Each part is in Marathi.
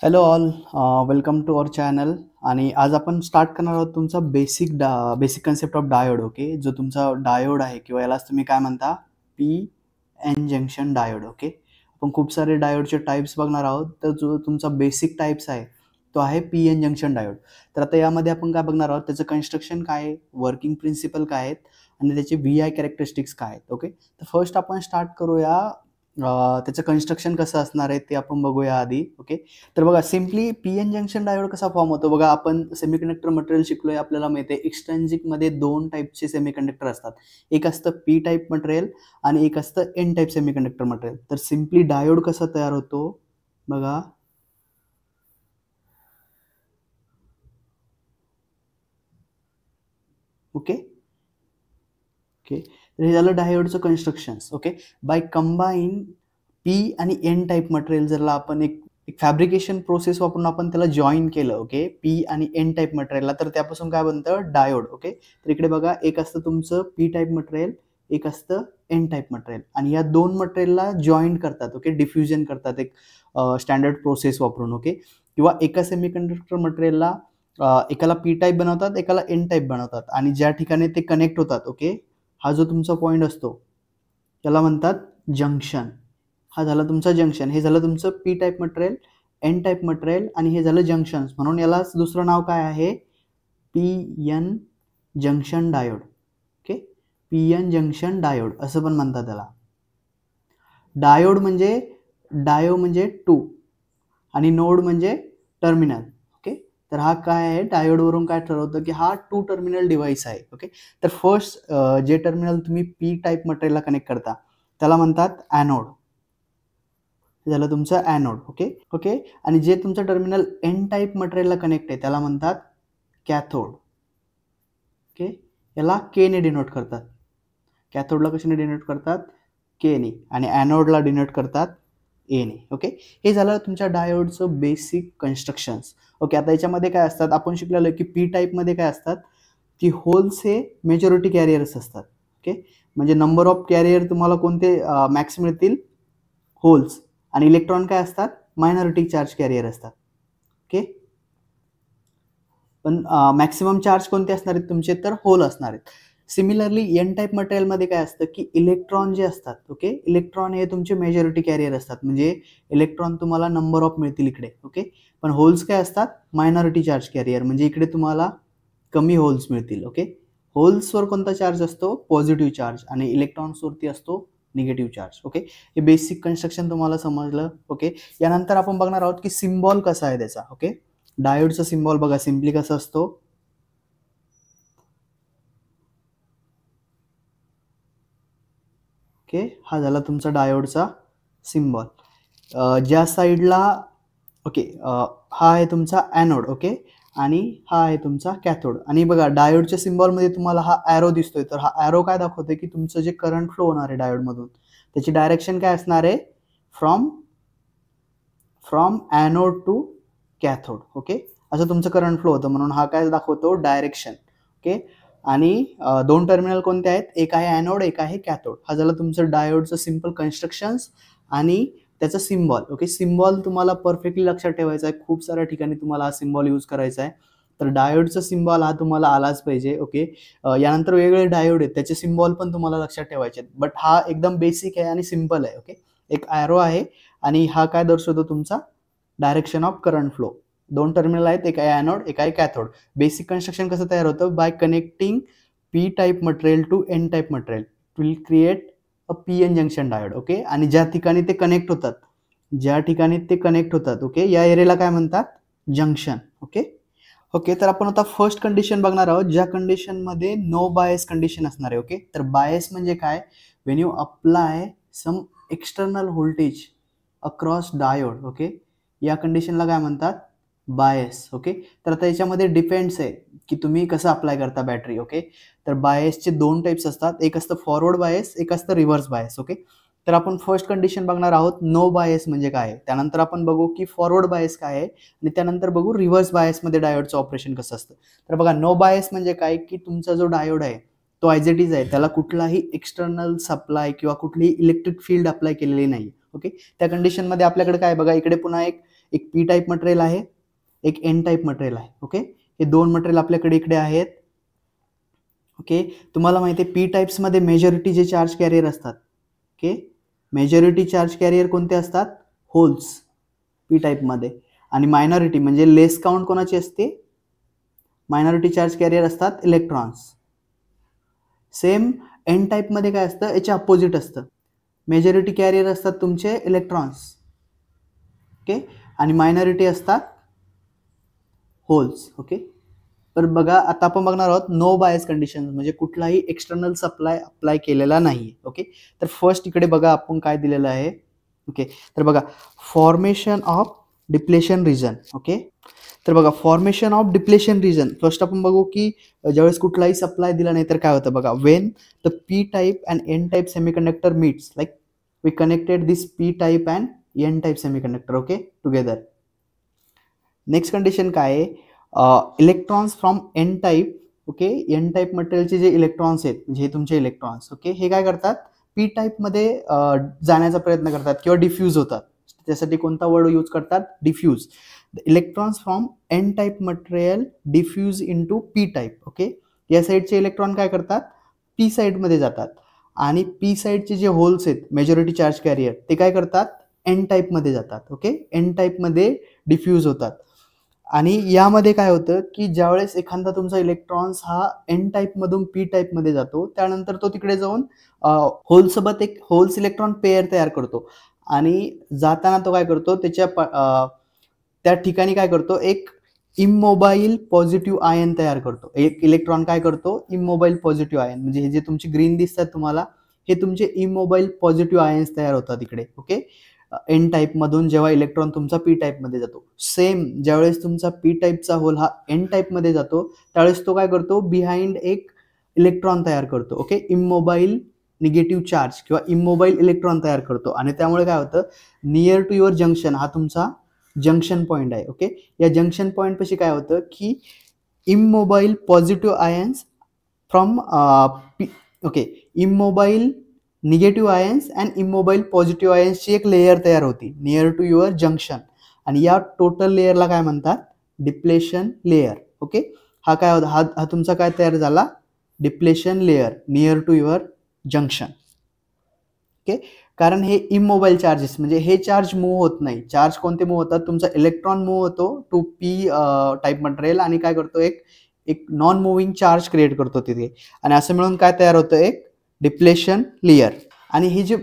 Hello all, welcome to our channel. आणि आज आपण स्टार्ट करणार आहोत तुमचा basic concept of diode. Okay, जो तुमचा डायोड आहे किंवा यालाच तुम्ही काय म्हणता, P N junction diode. Okay, आपण खूप सारे डायोडचे टाईप्स बघणार आहोत. तर जो तुमचा बेसिक टाईप्स आहे तो आहे पी एन जंक्शन डायोड. तर आता यामध्ये आपण काय बघणार आहोत, त्याचं कन्स्ट्रक्शन काय आहे, वर्किंग प्रिन्सिपल काय आहेत आणि त्याचे व्ही आय कॅरेक्टरिस्टिक्स काय आहेत. ओके, तर फर्स्ट आपण स्टार्ट करूया. त्याचं कन्स्ट्रक्शन कसं असणार आहे ते आपण बघूया आधी. ओके, तर बघा, simply P N junction diode कसा फॉर्म होतो बघा. आपण सेमीकंडक्टर मटेरियल शिकलोय, आपल्याला माहिती आहे एक्सट्रिंसिक मध्ये दोन टाईपचे सेमीकंडक्टर असतात. एक असतं पी टाईप मटेरियल आणि एक असतं एन टाईप सेमीकंडक्टर मटेरियल. तर सिम्पली डायोड कसा तयार होतो बघा. ओके ओके, तर हे झालं डायोडचं constructions. Okay, by combine P आणि एन टाईप मटेरियल जर आपण एक फॅब्रिकेशन प्रोसेस वापरून आपण त्याला जॉईन केलं, ओके, पी आणि एन टाईप मटेरियलला, तर त्यापासून काय बनतं, डायोड. ओके, तर इकडे बघा, एक असतं तुमचं पी टाईप मटेरियल, एक असतं एन टाईप मटेरियल, आणि या दोन मटेरियलला जॉईन करतात. ओके, डिफ्युजन करतात एक स्टँडर्ड प्रोसेस वापरून. ओके, किंवा एका सेमीकंडक्टर मटेरियलला एकाला पी टाईप बनवतात, एकाला एन टाईप बनवतात, आणि ज्या ठिकाणी ते कनेक्ट होतात, ओके, हा जो तुमचा पॉईंट असतो त्याला म्हणतात जंक्शन. हा झाला तुमचा जंक्शन. हे झालं तुमचं P type material, N type material, आणि हे झालं जंक्शन. म्हणून याला दुसरं नाव काय आहे, P N junction diode. Okay, P N junction diode असं पण म्हणतात त्याला. डायोड म्हणजे टू आणि नोड म्हणजे टर्मिनल. ओके, तर हा काय आहे, डायोडवरून काय ठरवतं की हा टू टर्मिनल डिव्हाइस आहे. ओके, तर फर्स्ट जे टर्मिनल तुम्ही पी टाईप मटेरियलला कनेक्ट करता त्याला म्हणतात ॲनोड. झालं तुमचं ॲनोड. ओके ओके, आणि जे तुमचं टर्मिनल एन टाईप मटेरियलला कनेक्ट आहे त्याला म्हणतात कॅथोड. ओके, याला के ने डिनोट करतात. कॅथोडला कशाने डिनोट करतात, के ने, आणि ॲनोडला डिनोट करतात ए ने. ओके, हे झालं तुमच्या डायोडचं बेसिक कन्स्ट्रक्शन्स. ओके, आता याच्यामध्ये काय असतात, आपण शिकलेलं की पी टाईपमध्ये काय असतात की होल्स हे मेजॉरिटी कॅरियर्स असतात. ओके, म्हणजे नंबर ऑफ कॅरियर तुम्हाला कोणते मॅक्स मिळतील, होल्स, आणि इलेक्ट्रॉन काय असतात, मायनॉरिटी चार्ज कॅरियर असतात. ओके, पण मॅक्सिमम चार्ज कोणते असणार आहेत तुमचे, तर होल असणार आहेत. सिमिलरली एन टाईप मटेरियलमध्ये काय असतं की इलेक्ट्रॉन जे असतात, ओके, इलेक्ट्रॉन हे तुमचे मेजॉरिटी कॅरियर असतात, म्हणजे इलेक्ट्रॉन तुम्हाला नंबर ऑफ मिळतील इकडे. ओके, पण होल्स काय असतात, मायनॉरिटी चार्ज कॅरियर, म्हणजे इकडे तुम्हाला कमी होल्स मिळतील. ओके, होल्सवर कोणता चार्ज असतो, पॉझिटिव्ह चार्ज, आणि इलेक्ट्रॉन्सवरती असतो निगेटिव्ह चार्ज. ओके, हे बेसिक कन्स्ट्रक्शन तुम्हाला समजलं. ओके, यानंतर आपण बघणार आहोत की सिम्बॉल कसा आहे त्याचा. ओके, डायोडचा सिम्बॉल बघा, सिम्पली कसा असतो, ओके, हा झाला तुमचा डायोडचा सिम्बॉल. ज्या साईडला, ओके, हा आहे तुमचा ॲनोड. ओके, आणि हा आहे तुमचा कॅथोड. आणि बघा, डायोडच्या सिम्बॉलमध्ये तुम्हाला हा ॲरो दिसतोय, तर हा ॲरो काय दाखवतोय की तुमचं जे करंट फ्लो होणार आहे डायोडमधून त्याची डायरेक्शन काय असणार आहे, from anode to cathode. Okay, असं तुमचं करंट फ्लो होतं, म्हणून हा काय दाखवतो, डायरेक्शन. ओके, आणि दोन टर्मिनल कोणते आहेत, एक आहे ॲनोड, एक आहे कॅथोड. हा झालं तुमचं डायोडचं सिम्पल कन्स्ट्रक्शन्स आणि त्याचं सिम्बॉल. ओके, सिम्बॉल तुम्हाला परफेक्टली लक्षात ठेवायचा आहे, खूप साऱ्या ठिकाणी तुम्हाला हा सिम्बॉल यूज करायचा आहे. तर डायोडचा सिम्बॉल हा तुम्हाला आलाच पाहिजे. ओके, यानंतर वेगवेगळे डायोड आहेत, त्याचे सिम्बॉल पण तुम्हाला लक्षात ठेवायचे आहेत, बट हा एकदम बेसिक आहे आणि सिम्पल आहे. ओके, एक ॲरो आहे आणि हा काय दर्शवतो, तुमचा डायरेक्शन ऑफ करंट फ्लो. दोन टर्मिनल आहेत, एक आहे ॲनोड, एक आहे कॅथोड. बेसिक कन्स्ट्रक्शन कसं तयार होतं, by connecting P type material to N type material will create a P N junction diode. Okay, आणि ज्या ठिकाणी ते कनेक्ट होतात, ओके, या एरियाला काय म्हणतात, जंक्शन. ओके ओके, तर आपण आता फर्स्ट कंडिशन बघणार आहोत, ज्या कंडिशनमध्ये नो बायस कंडिशन असणार आहे. ओके, तर बायस म्हणजे काय, when you apply some external voltage across diode. Okay, या कंडिशनला काय म्हणतात, बायस. ओके, तर आता याच्यामध्ये डिपेंड्स आहे की तुम्ही कसं अप्लाय करता बॅटरी. ओके, तर बायसचे दोन टाईप्स असतात, एक असतं फॉरवर्ड बायस, एक असतं रिव्हर्स बायस. ओके, तर आपण फर्स्ट कंडिशन बघणार आहोत, नो बायस म्हणजे काय, त्यानंतर आपण बघू की फॉरवर्ड बायस काय आहे, आणि त्यानंतर बघू रिव्हर्स बायसमध्ये डायोडचं ऑपरेशन कसं असतं. तर बघा, नो बायस म्हणजे काय की तुमचा जो डायोड आहे तो ॲज इट इज आहे, त्याला कुठलाही एक्सटर्नल सप्लाय किंवा कुठलीही इलेक्ट्रिक फील्ड अप्लाय केलेली नाही. ओके, त्या कंडिशनमध्ये आपल्याकडे काय, बघा, इकडे पुन्हा एक एक पी टाईप मटेरियल आहे, एक एन टाईप मटेरियल आहे. ओके, हे दोन मटेरियल आपल्याकडे इकडे आहेत. ओके, तुम्हाला माहिती आहे पी टाईप्समध्ये मेजॉरिटी जे चार्ज कॅरियर असतात, ओके, मेजॉरिटी चार्ज कॅरियर कोणते असतात? होल्स पी टाईपमध्ये. आणि मायनॉरिटी म्हणजे लेस काउंट कोणाची असते? मायनॉरिटी चार्ज कॅरियर असतात इलेक्ट्रॉन्स. सेम एन टाईपमध्ये काय असतं? याच्या अपोजिट असतं. मेजॉरिटी कॅरियर असतात तुमचे इलेक्ट्रॉन्स, ओके, आणि मायनॉरिटी असतात होल्स. ओके, तर बघा आता आपण बघणार आहोत नो बायस कंडिशन, म्हणजे कुठलाही एक्सटर्नल सप्लाय अप्लाय केलेला नाही. ओके, तर फर्स्ट इकडे बघा आपण काय दिलेलं आहे. ओके, तर बघा formation of depletion region. Okay, तर बघा formation of depletion region first आपण बघू की ज्यावेळेस कुठलाही सप्लाय दिला नाही तर काय होतं बघा. When the P type and N type semiconductor meets, like we connected this P type and N type semiconductor, okay, together. Next condition काय आहे? Electrons from N type, okay, N type मटेरियलचे जे इलेक्ट्रॉन्स आहेत म्हणजे हे तुमचे इलेक्ट्रॉन्स, ओके, हे काय करतात? पी टाईपमध्ये जाण्याचा प्रयत्न करतात किंवा डिफ्यूज होतात. त्यासाठी कोणता वर्ड यूज करतात? Diffuse. The electrons from N type material diffuse into P type. Okay, या साईडचे इलेक्ट्रॉन काय करतात? पी साईडमध्ये जातात आणि पी साईडचे जे होल्स आहेत मेजॉरिटी चार्ज कॅरियर ते काय करतात? एन टाईपमध्ये जातात. ओके, एन टाईपमध्ये डिफ्यूज होतात. आणि यामध्ये काय होतं की ज्यावेळेस एखादा तुमचा इलेक्ट्रॉन्स हा एन टाईपमधून पी टाईपमध्ये जातो त्यानंतर तो तिकडे जाऊन होलसोबत एक होल्स इलेक्ट्रॉन पेअर तयार करतो आणि जाताना तो काय करतो त्या ठिकाणी काय करतो? एक इमोबाईल पॉझिटिव्ह आयन तयार करतो. एक इलेक्ट्रॉन काय करतो? इमोबाईल पॉझिटिव्ह आयन, म्हणजे हे जे तुमचे ग्रीन दिसतात तुम्हाला हे तुमचे इमोबाईल पॉझिटिव्ह आयन्स तयार होतात इकडे. ओके, एन टाईपमधून जेव्हा इलेक्ट्रॉन तुमचा पी टाईपमध्ये जातो. सेम ज्यावेळेस तुमचा पी टाईपचा होल हा एन टाईपमध्ये जातो त्यावेळेस तो काय करतो? बिहाइंड एक इलेक्ट्रॉन तयार करतो. ओके, इमोबाईल निगेटिव्ह चार्ज किंवा इमोबाईल इलेक्ट्रॉन तयार करतो आणि त्यामुळे काय होतं? नियर टू युअर जंक्शन हा तुमचा जंक्शन पॉईंट आहे. ओके, या जंक्शन पॉईंट पाशी काय होतं की immobile positive ions from okay, immobile negative ions and immobile positive आयन्सची एक लेयर तयार होती नियर टू युअर जंक्शन आणि या टोटल लेयरला काय म्हणतात? Depletion layer. ओके, हा काय होता? हा तुमचा काय तयार झाला? Depletion layer near to your junction. Okay, कारण हे इमोबाईल चार्जेस म्हणजे हे चार्ज मूव्ह होत नाही. चार्ज कोणते मूव्ह होतात? तुमचा इलेक्ट्रॉन मूव्ह होतो टू पी टाईप मटेरियल आणि काय करतो? एक नॉन मुव्हिंग चार्ज क्रिएट करतो तिथे आणि असं मिळून काय तयार होतं? एक डिप्लेशन लेयर. आणि हे जे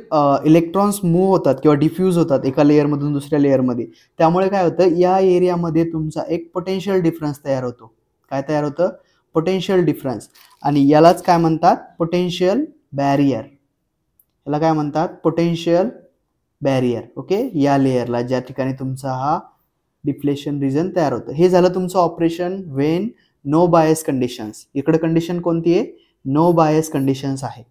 इलेक्ट्रॉन्स मूव्ह होतात किंवा डिफ्यूज होतात एका लेअरमधून दुसऱ्या लेअरमध्ये त्यामुळे काय होतं? या एरियामध्ये तुमचा एक पोटेन्शियल डिफरन्स तयार होतो. काय तयार होतं? Potential difference. आणि यालाच काय म्हणतात? Potential barrier. याला काय म्हणतात? Potential barrier. ओके, या लेयरला ज्या ठिकाणी तुमचा हा डिप्लेशन रिजन तयार होतं. हे झालं तुमचं operation when no bias conditions. इकडे कंडिशन कोणती आहे? नो बायस कंडिशन्स आहे.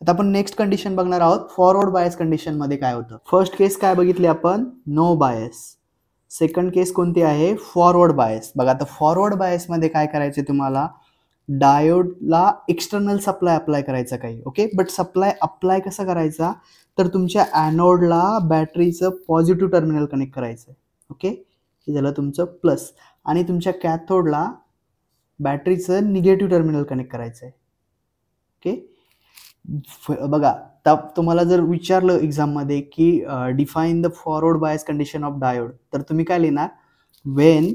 आता आपण नेक्स्ट कंडिशन बघणार आहोत फॉरवर्ड बायस कंडिशन मध्ये काय होतं. फर्स्ट केस काय बघितली आपण? No bias. सेकंड केस कोणती आहे? Forward bias. बघा आता फॉरवर्ड बायस मध्ये काय करायचे तुम्हाला? डायोडला एक्सटर्नल सप्लाय अप्लाय करायचा काही. ओके, बट सप्लाय अप्लाय कसा करायचा? तर तुमच्या ॲनोडला बॅटरीचं पॉझिटिव्ह टर्मिनल कनेक्ट करायचं. ओके, हे झालं तुमचं प्लस आणि तुमच्या कॅथोडला बॅटरीचं निगेटिव्ह टर्मिनल कनेक्ट करायचं आहे. ओके, बघा तुम्हाला जर विचारलं एक्झाममध्ये की define the forward bias condition of diode तर तुम्ही काय लिहिणार? Wien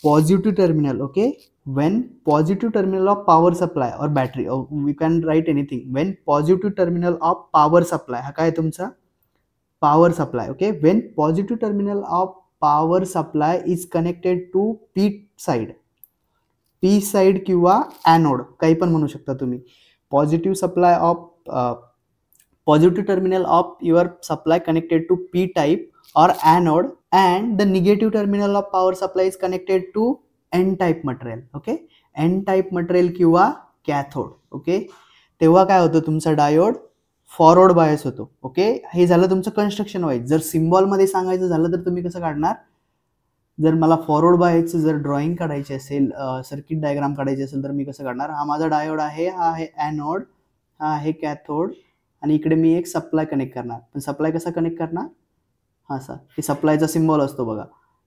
positive terminal. Okay, when positive terminal of power supply or battery, or we can write anything, when positive terminal of power supply हा काय तुमचा power supply. okay, when positive terminal of power supply is connected to p side किंवा anode काही पण म्हणू शकता तुम्ही. positive supply of positive terminal of your supply connected to p type or anode and the negative terminal of power supply is connected to N type material. Okay, N type material किंवा कॅथोड. ओके, तेव्हा काय होतं? तुमचा डायोड फॉरवर्ड बायस होतो. ओके, हे झालं तुमचं कन्स्ट्रक्शन वाईज. जर सिम्बॉलमध्ये सांगायचं झालं तर तुम्ही कसं काढणार? जर मला फॉरवर्ड बायसचं जर ड्रॉइंग काढायची असेल, सर्किट डायग्राम काढायची असेल तर मी कसं काढणार? हा माझा डायोड आहे, हा आहे ॲनोड, हा आहे कॅथोड आणि इकडे मी एक सप्लाय कनेक्ट करणार. पण सप्लाय कसा कनेक्ट करणार? असा हे सप्लायचा सिम्बॉल असतो बघा.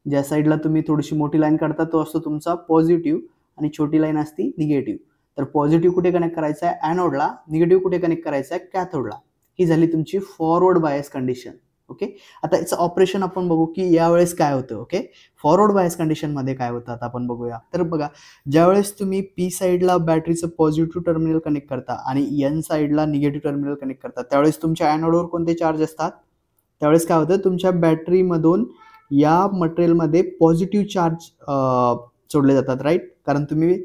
ज्या साईडला तुम्ही थोडीशी मोठी लाईन काढता तो असतो तुमचा पॉझिटिव्ह आणि छोटी लाईन असती निगेटिव्ह. तर पॉझिटिव्ह कुठे कनेक्ट करायचा आहे? ॲनोडला. निगेटिव्ह कुठे कनेक्ट करायचा आहे? कॅथोडला. ही झाली तुमची फॉरवर्ड बायस कंडिशन. ओके. आता याचं ऑपरेशन आपण बघू की यावेळेस काय होतं. ओके. फॉरवर्ड बायस कंडिशनमध्ये काय होतं आता आपण बघूया. तर बघा, ज्यावेळेस तुम्ही पी साईडला बॅटरीचं पॉझिटिव्ह टर्मिनल कनेक्ट करता आणि एन साईडला निगेटिव्ह टर्मिनल कनेक्ट करता, त्यावेळेस तुमच्या ॲनोडवर कोणते चार्ज असतात? त्यावेळेस काय होतं, तुमच्या बॅटरीमधून या मटेरियलमध्ये पॉझिटिव्ह चार्ज सोडले जातात, राईट. कारण तुम्ही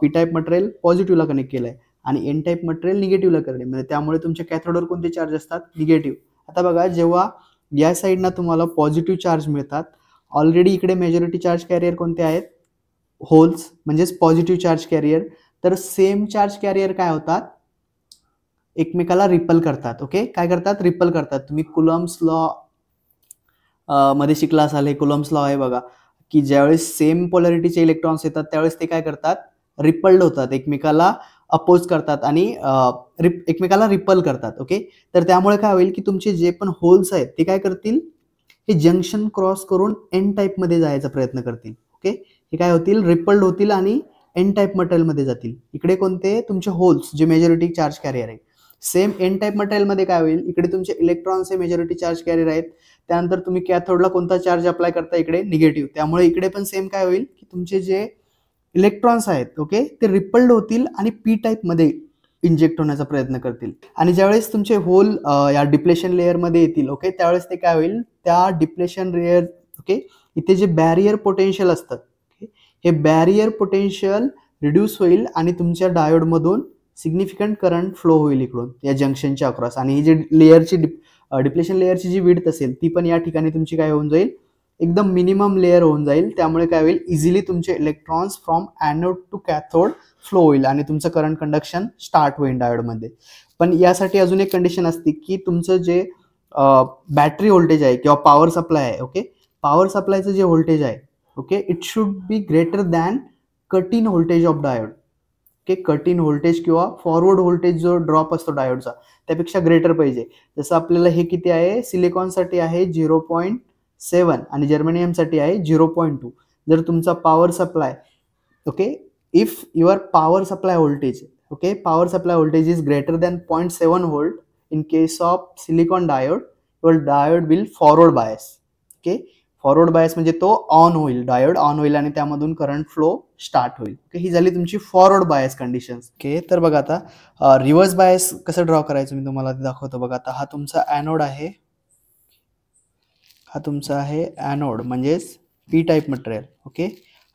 पी टाईप मटेरियल पॉझिटिव्हला कनेक्ट केलं आहे आणि एन टाईप मटेरियल निगेटिव्हला करणे, म्हणजे त्यामुळे तुमच्या कॅथोडवर कोणते चार्ज असतात? निगेटिव्ह. आता बघा, जेव्हा या साईडनं तुम्हाला पॉझिटिव्ह चार्ज मिळतात, ऑलरेडी इकडे मेजॉरिटी चार्ज कॅरियर कोणते आहेत? होल्स, म्हणजेच पॉझिटिव्ह चार्ज कॅरियर. तर सेम चार्ज कॅरियर काय होतात? एकमेकाला रिपल करतात. ओके. काय करतात? रिपल करतात. तुम्ही कुलम्स लॉ मध्ये शिकला असाल, हे कुलम्स लॉ आहे बघा, की ज्यावेळेस सेम पोलॅरिटीचे इलेक्ट्रॉन्स येतात त्यावेळेस ते काय करतात? रिपल्ड होतात, एकमेकाला अपोज करतात आणि एकमेकाला रिपल करतात. ओके. तर त्यामुळे काय होईल की तुमचे जे पण होल्स आहेत ते काय करतील? हे जंक्शन क्रॉस करून एन टाईपमध्ये जायचा प्रयत्न करतील. ओके. हे काय होतील? रिपल्ड होतील आणि एन टाईप मटेरियलमध्ये जातील. इकडे कोणते? तुमचे होल्स जे मेजॉरिटी चार्ज कॅरियर आहे. सेम एन टाईप मटेरियलमध्ये काय होईल? इकडे तुमचे इलेक्ट्रॉन्स हे मेजॉरिटी चार्ज कॅरियर आहेत. त्यानंतर तुम्ही कॅथोडला कोणता चार्ज अप्लाय करता? इकडे निगेटिव्ह. त्यामुळे इकडे पण सेम काय होईल की तुमचे जे इलेक्ट्रॉन्स आहेत, ओके, ते रिपल्ड होतील आणि पी टाईपमध्ये इंजेक्ट होण्याचा प्रयत्न करतील. आणि ज्यावेळेस तुमचे होल या डिप्लेशन लेअरमध्ये येतील, ओके, त्यावेळेस ते काय होईल? त्या डिप्लेशन लेअर, ओके, इथे जे बॅरियर पोटेन्शियल असतं, हे बॅरियर पोटेन्शियल रिड्यूस होईल आणि तुमच्या डायोडमधून सिग्निफिकंट करंट फ्लो होईल इकडून या जंक्शनच्या अक्रॉस. आणि ही जी लेअरची डिप्लेशन लेअरची जी विड्थ असेल ती पण या ठिकाणी तुमची काय होऊन जाईल? एकदम मिनिमम लेअर होऊन जाईल. त्यामुळे काय होईल? इझिली तुमचे electrons from anode to cathode flow होईल आणि तुमचं करंट कंडक्शन स्टार्ट होईल डायोडमध्ये. पण यासाठी अजून एक कंडिशन असते की तुमचं जे बॅटरी व्होल्टेज आहे किंवा पॉवर सप्लाय आहे, ओके, पॉवर सप्लायचं जे व्होल्टेज आहे, okay, it should be greater than cut in voltage of diode. Okay. Cut in voltage किंवा फॉरवर्ड व्होल्टेज जो ड्रॉप असतो डायोडचा त्यापेक्षा ग्रेटर पाहिजे. जसं आपल्याला हे किती आहे? सिलिकॉनसाठी आहे 0.7 आणि जर्मेनियमसाठी आहे 0.2. जर तुमचा power supply, okay, if your power supply voltage, okay, power supply voltage is greater than 0.7 volt in case of silicon diode, your diode will forward bias. Okay. Forward bias म्हणजे तो ऑन होईल, डायोड ऑन होईल आणि त्यामधून करंट फ्लो स्टार्ट होईल. ओके. ही झाली तुमची फॉरवर्ड बायस कंडिशन्स. ओके. तर बघा, आता रिव्हर्स बायस कसं ड्रॉ करायचं मी तुम्हाला दाखवतो. बघा, आता हा तुमचा ॲनोड आहे, हा तुमचा आहे ॲनोड म्हणजेच पी टाईप मटेरियल, ओके,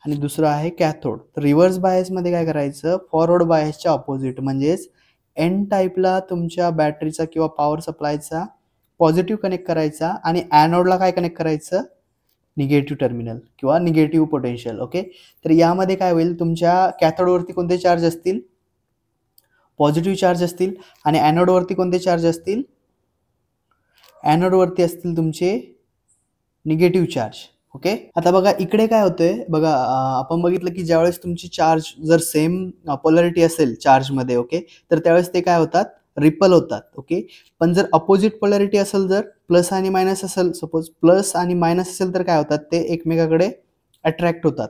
आणि दुसरा आहे कॅथोड. तर रिव्हर्स बायसमध्ये काय करायचं? फॉरवर्ड बायसच्या ऑपोजिट म्हणजेच एन टाईपला तुमच्या बॅटरीचा किंवा पॉवर सप्लायचा पॉझिटिव्ह कनेक्ट करायचा आणि ॲनोडला काय कनेक्ट करायचं? निगेटिव्ह टर्मिनल किंवा निगेटिव्ह पोटेन्शियल. ओके. तर यामध्ये काय होईल? तुमच्या कॅथोडवरती कोणते चार्ज असतील? पॉझिटिव्ह चार्ज असतील. आणि ॲनोडवरती कोणते चार्ज असतील? ॲनोडवरती असतील तुमचे निगेटिव्ह चार्ज. ओके. आता बघा, इकडे काय होतंय बघा, आपण बघितलं की ज्यावेळेस तुमची चार्ज जर सेम पोलॅरिटी असेल चार्जमध्ये, ओके, तर त्यावेळेस ते काय होतात? रिपल होतात. ओके. पण जर अपोजिट पोलॅरिटी असेल, जर प्लस आणि मायनस असेल, सपोज प्लस आणि मायनस असेल, तर काय होतात? ते एकमेकाकडे अट्रॅक्ट होतात.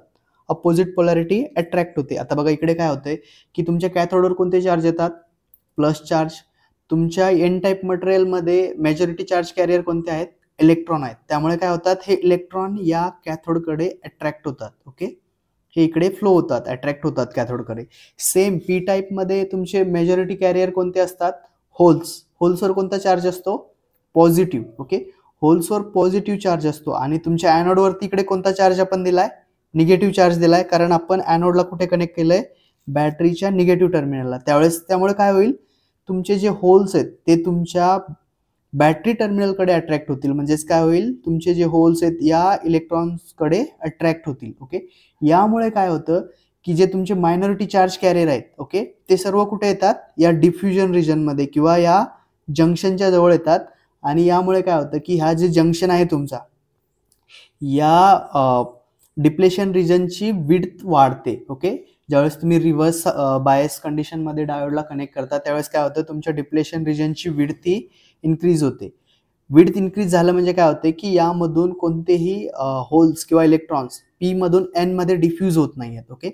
अपोजिट पोलॅरिटी अट्रॅक्ट होते. आता बघा, इकडे काय होतंय की तुमच्या कॅथोडवर कोणते चार्ज येतात? Plus charge. तुमच्या एन टाईप मटेरियलमध्ये मेजॉरिटी चार्ज कॅरियर कोणते आहेत? इलेक्ट्रॉन आहेत. त्यामुळे काय होतात? हे इलेक्ट्रॉन या कॅथोडकडे अट्रॅक्ट होतात. ओके. हे इकडे फ्लो होतात, अट्रॅक्ट होतात कॅथोडकडे. सेम पी टाईपमध्ये तुमचे मेजॉरिटी कॅरियर कोणते असतात? होल्स. होल्सवर कोणता चार्ज असतो? पॉझिटिव्ह. ओके. होल्सवर पॉझिटिव्ह चार्ज असतो आणि तुमच्या ॲनोडवरती इकडे कोणता चार्ज आपण दिलाय? निगेटिव्ह चार्ज दिलाय, कारण आपण ॲनोडला कुठे कनेक्ट केलंय? बॅटरीच्या निगेटिव्ह टर्मिनलला. त्यामुळे काय होईल? तुमचे जे होल्स आहेत ते तुमच्या बॅटरी टर्मिनलकडे अट्रॅक्ट होतील. म्हणजेच काय होईल? तुमचे जे होल्स आहेत या इलेक्ट्रॉन्सकडे अट्रॅक्ट होतील. ओके. यामुळे काय होतं की जे तुमचे मायनॉरिटी चार्ज कॅरियर आहेत, ओके, ते सर्व कुठे येतात? या डिफ्युजन रिजनमध्ये किंवा या जंक्शनच्या जवळ येतात. आणि यामुळे काय होतं की हा जे जंक्शन आहे तुमचा, या डिप्लेशन रिजनची विड्थ वाढते. ओके. ज्यावेळेस तुम्ही रिव्हर्स बायस कंडिशनमध्ये डायोडला कनेक्ट करता त्यावेळेस काय होतं? तुमच्या डिप्लेशन रिजनची विड्थ ही इन्क्रीज होते. विड्थ इन्क्रीज झालं म्हणजे काय होते की यामधून कोणतेही होल्स किंवा इलेक्ट्रॉन्स पी मधून एन मध्ये डिफ्यूज होत नाही आहेत. ओके,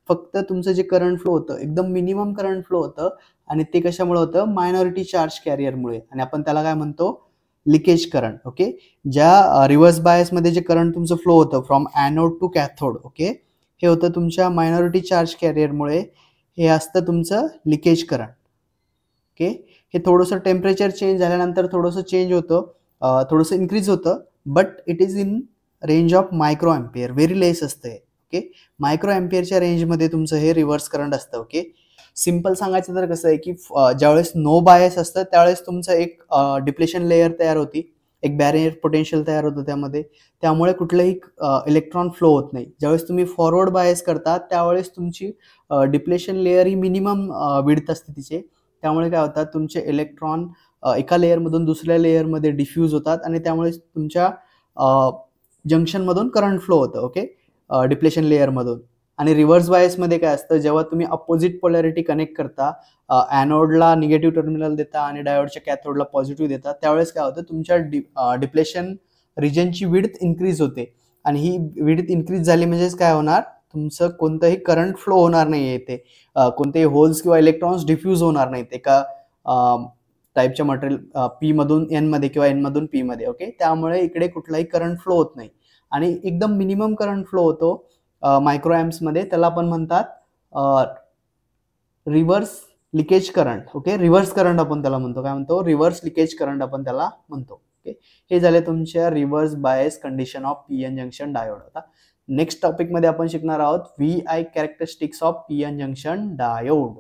फक्त तुमचं जे करंट फ्लो होतं एकदम मिनिमम करंट फ्लो होतं आणि ते कशामुळे होतं, मायनॉरिटी चार्ज कॅरियरमुळे, आणि आपण त्याला काय म्हणतो, लिकेज करंट. ओके, ज्या रिव्हर्स बायसमध्ये जे करंट तुमचं फ्लो होतं from anode to cathode, okay, हे होतं तुमच्या मायनॉरिटी चार्ज कॅरियरमुळे, हे असतं तुमचं लिकेज करंट. ओके, हे थोडंसं टेम्परेचर चेंज झाल्यानंतर थोडंसं चेंज होतं, थोडंसं इन्क्रीज होतं, but it is in range of micro ampere, very less असतं हे. ओके, मायक्रो अँपियरच्या रेंजमध्ये तुमचं हे रिव्हर्स करंट असतं. ओके, सिम्पल सांगायचं तर कसं आहे की ज्यावेळेस नो बायस असतं त्यावेळेस तुमचं एक डिप्लेशन लेयर तयार होती, एक बॅरियर पोटेन्शियल तयार होतं त्यामध्ये, त्यामुळे कुठलंही इलेक्ट्रॉन फ्लो होत नाही. ज्यावेळेस तुम्ही फॉरवर्ड बायस करता त्यावेळेस तुमची डिप्लेशन लेयर ही मिनिमम विड्थ असते तिचे, त्यामुळे काय होतात, तुमचे इलेक्ट्रॉन एका लेयरमधून दुसऱ्या लेयरमध्ये डिफ्यूज होतात आणि त्यामुळे तुमच्या जंक्शनमधून करंट फ्लो होतं. ओके, डिप्लेशन लेयरमधून. आणि रिव्हर्स बायसमध्ये काय असतं, जेव्हा तुम्ही अपोजिट पोलॅरिटी कनेक्ट करता, ॲनोडला निगेटिव्ह टर्मिनल देता आणि डायोडच्या कॅथोडला पॉझिटिव्ह देता, त्यावेळेस काय होतं, तुमच्या डिप्लेशन रिजनची विड्थ इन्क्रीज होते, आणि ही विड्थ इन्क्रीज झाली म्हणजेच काय होणार, तुमचं कोणतंही करंट फ्लो होणार नाही आहे, ते कोणतेही होल्स किंवा इलेक्ट्रॉन्स डिफ्यूज होणार नाहीत एका टाईपच्या मटेरियल पी मधून एन मध्ये किंवा एन मधून पी मध्ये. ओके, त्यामुळे इकडे कुठलाही करंट फ्लो होत नाही आणि एकदम मिनिमम करंट फ्लो होतो मायक्रो मध्ये, त्याला आपण म्हणतात reverse leakage current. Okay, reverse current आपण त्याला म्हणतो, काय म्हणतो, रिव्हर्स लिकेज करंट आपण त्याला म्हणतो. ओके, हे झाले तुमच्या reverse bias condition of P N junction diode. होता नेक्स्ट टॉपिक मध्ये आपण शिकणार आहोत V I characteristics of P N junction diode.